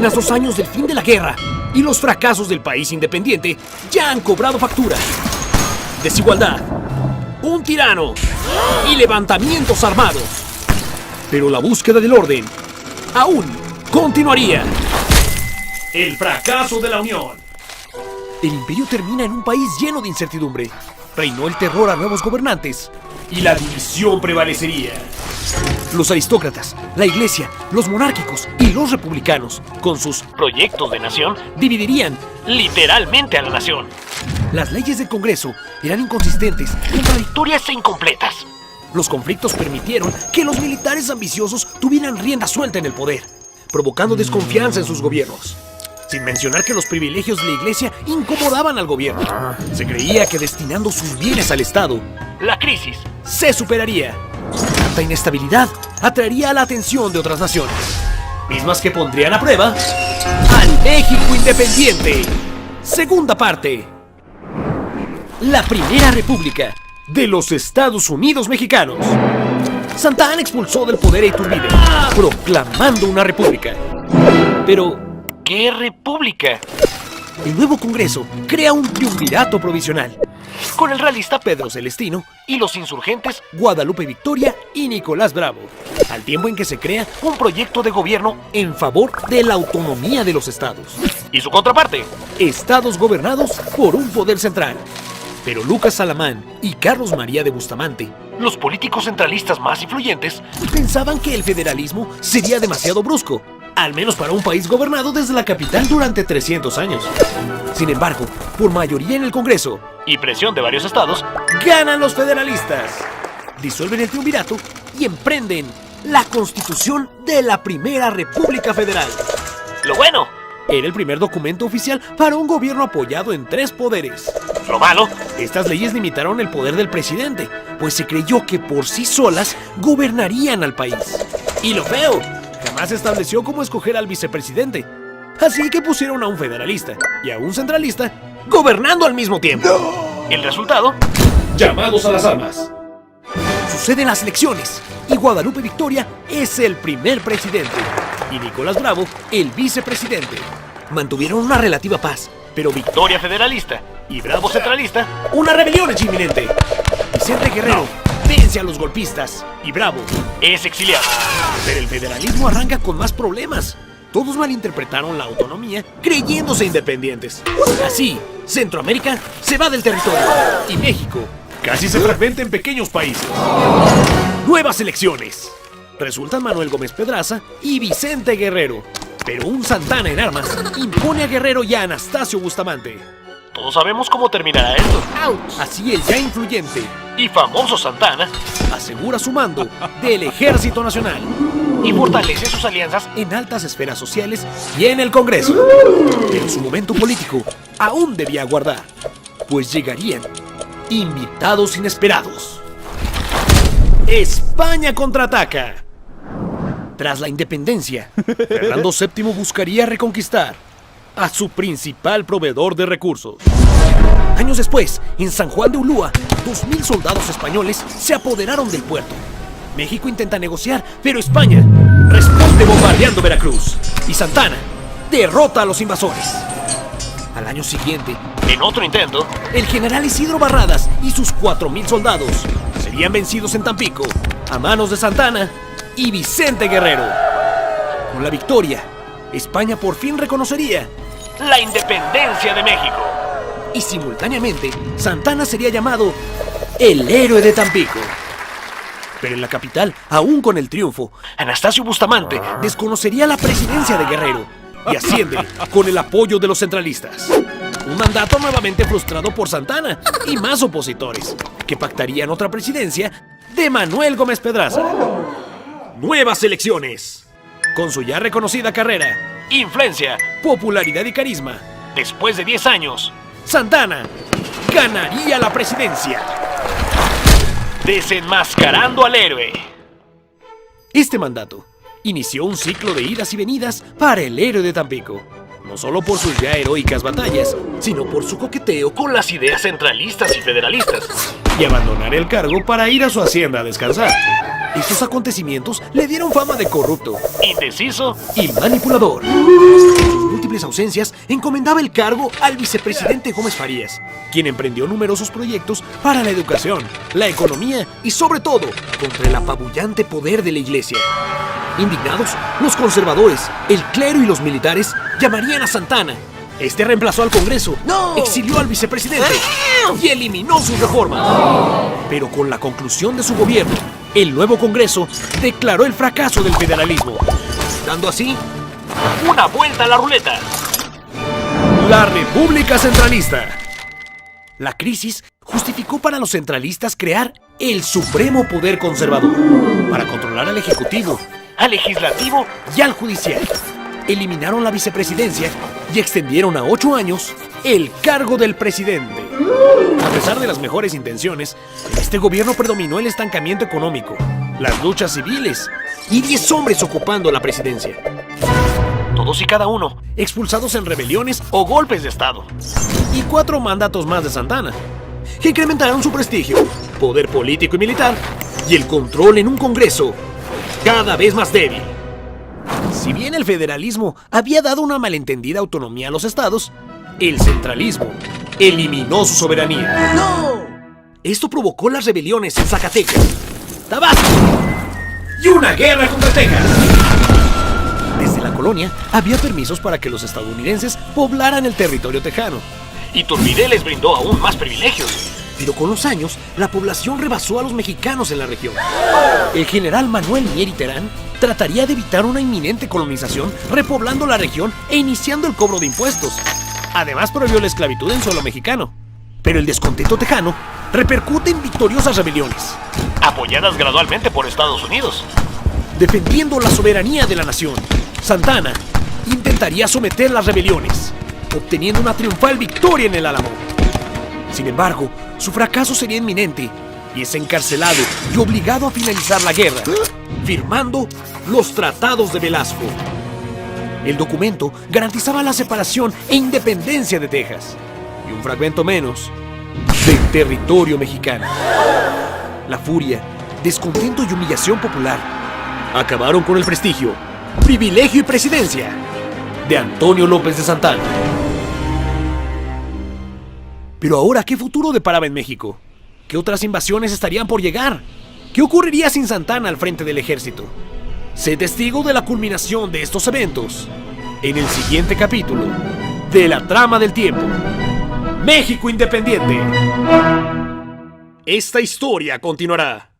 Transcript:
apenas 2 años del fin de la guerra y los fracasos del país independiente ya han cobrado factura. Desigualdad, un tirano y levantamientos armados. Pero la búsqueda del orden aún continuaría. El fracaso de la Unión. El imperio termina en un país lleno de incertidumbre. Reinó el terror a nuevos gobernantes y la división prevalecería. Los aristócratas, la iglesia, los monárquicos y los republicanos, con sus proyectos de nación, dividirían literalmente a la nación. Las leyes del Congreso eran inconsistentes, contradictorias e incompletas. Los conflictos permitieron que los militares ambiciosos tuvieran rienda suelta en el poder, provocando desconfianza en sus gobiernos. Sin mencionar que los privilegios de la iglesia incomodaban al gobierno. Se creía que destinando sus bienes al Estado, la crisis se superaría. Tanta inestabilidad atraería la atención de otras naciones, mismas que pondrían a prueba al México independiente. Segunda parte. La Primera República de los Estados Unidos Mexicanos. Santa Anna expulsó del poder a Iturbide, proclamando una república. Pero, ¿qué república? El nuevo Congreso crea un triunvirato provisional, con el realista Pedro Celestino y los insurgentes Guadalupe Victoria y Nicolás Bravo, al tiempo en que se crea un proyecto de gobierno en favor de la autonomía de los estados. Y su contraparte, estados gobernados por un poder central. Pero Lucas Alamán y Carlos María de Bustamante, los políticos centralistas más influyentes, pensaban que el federalismo sería demasiado brusco, al menos para un país gobernado desde la capital durante 300 años. Sin embargo, por mayoría en el Congreso y presión de varios estados, ganan los federalistas. Disuelven el triunvirato y emprenden la constitución de la Primera República Federal. Lo bueno, era el primer documento oficial para un gobierno apoyado en 3 poderes. Lo malo, estas leyes limitaron el poder del presidente, pues se creyó que por sí solas gobernarían al país. Y lo feo, jamás se estableció cómo escoger al vicepresidente. Así que pusieron a un federalista y a un centralista gobernando al mismo tiempo. ¡No! El resultado, llamados a las armas. Suceden las elecciones y Guadalupe Victoria es el primer presidente y Nicolás Bravo el vicepresidente. Mantuvieron una relativa paz, pero Victoria federalista y Bravo centralista, una rebelión es inminente. Vicente Guerrero vence a los golpistas y Bravo es exiliado. Pero el federalismo arranca con más problemas. Todos malinterpretaron la autonomía creyéndose independientes. Así, Centroamérica se va del territorio y México casi se fragmenta en pequeños países. Nuevas elecciones. Resultan Manuel Gómez Pedraza y Vicente Guerrero. Pero un Santa Anna en armas impone a Guerrero y a Anastasio Bustamante. Todos sabemos cómo terminará esto. ¡Auch! Así el ya influyente y famoso Santa Anna asegura su mando del Ejército Nacional y fortalece sus alianzas en altas esferas sociales y en el Congreso. Pero su momento político aún debía aguardar, pues llegarían invitados inesperados. España contraataca. Tras la independencia, Fernando VII buscaría reconquistar a su principal proveedor de recursos. Años después, en San Juan de Ulúa, 2,000 soldados españoles se apoderaron del puerto. México intenta negociar, pero España responde bombardeando Veracruz. Y Santa Anna derrota a los invasores. Al año siguiente, en otro intento, el general Isidro Barradas y sus 4,000 soldados serían vencidos en Tampico a manos de Santa Anna y Vicente Guerrero. Con la victoria, España por fin reconocería la independencia de México. Y simultáneamente, Santa Anna sería llamado el héroe de Tampico. Pero en la capital, aún con el triunfo, Anastasio Bustamante desconocería la presidencia de Guerrero y asciende con el apoyo de los centralistas. Un mandato nuevamente frustrado por Santa Anna y más opositores, que pactarían otra presidencia de Manuel Gómez Pedraza. Nuevas elecciones. Con su ya reconocida carrera, influencia, popularidad y carisma, después de 10 años, Santa Anna ganaría la presidencia, desenmascarando al héroe. Este mandato inició un ciclo de idas y venidas para el héroe de Tampico, no solo por sus ya heroicas batallas, sino por su coqueteo con las ideas centralistas y federalistas, y abandonar el cargo para ir a su hacienda a descansar. Estos acontecimientos le dieron fama de corrupto, indeciso y manipulador. Sus múltiples ausencias encomendaba el cargo al vicepresidente Gómez Farías, quien emprendió numerosos proyectos para la educación, la economía y sobre todo contra el apabullante poder de la iglesia. Indignados, los conservadores, el clero y los militares llamarían a Santana. Este reemplazó al Congreso, exilió al vicepresidente y eliminó sus reformas. Pero con la conclusión de su gobierno, el nuevo Congreso declaró el fracaso del federalismo, dando así una vuelta a la ruleta. La República Centralista. La crisis justificó para los centralistas crear el supremo poder conservador para controlar al Ejecutivo, al Legislativo y al Judicial. Eliminaron la vicepresidencia y extendieron a 8 años el cargo del presidente. A pesar de las mejores intenciones, en este gobierno predominó el estancamiento económico, las luchas civiles y 10 hombres ocupando la presidencia. Todos y cada uno expulsados en rebeliones o golpes de Estado. Y 4 mandatos más de Santana, que incrementaron su prestigio, poder político y militar y el control en un Congreso cada vez más débil. Si bien el federalismo había dado una malentendida autonomía a los estados, el centralismo eliminó su soberanía. ¡No! Esto provocó las rebeliones en Zacatecas, Tabasco y una guerra contra Texas. Desde la colonia había permisos para que los estadounidenses poblaran el territorio tejano. Iturbide les brindó aún más privilegios. Pero con los años, la población rebasó a los mexicanos en la región. El general Manuel Mier y Terán trataría de evitar una inminente colonización repoblando la región e iniciando el cobro de impuestos. Además, prohibió la esclavitud en suelo mexicano. Pero el descontento tejano repercute en victoriosas rebeliones, apoyadas gradualmente por Estados Unidos. Defendiendo la soberanía de la nación, Santana intentaría someter las rebeliones, obteniendo una triunfal victoria en el Álamo. Sin embargo, su fracaso sería inminente y es encarcelado y obligado a finalizar la guerra, firmando los Tratados de Velasco. El documento garantizaba la separación e independencia de Texas y un fragmento menos del territorio mexicano. La furia, descontento y humillación popular acabaron con el prestigio, privilegio y presidencia de Antonio López de Santana. Pero ahora, ¿qué futuro deparaba en México? ¿Qué otras invasiones estarían por llegar? ¿Qué ocurriría sin Santana al frente del ejército? Sé testigo de la culminación de estos eventos en el siguiente capítulo de La Trama del Tiempo. México Independiente. Esta historia continuará.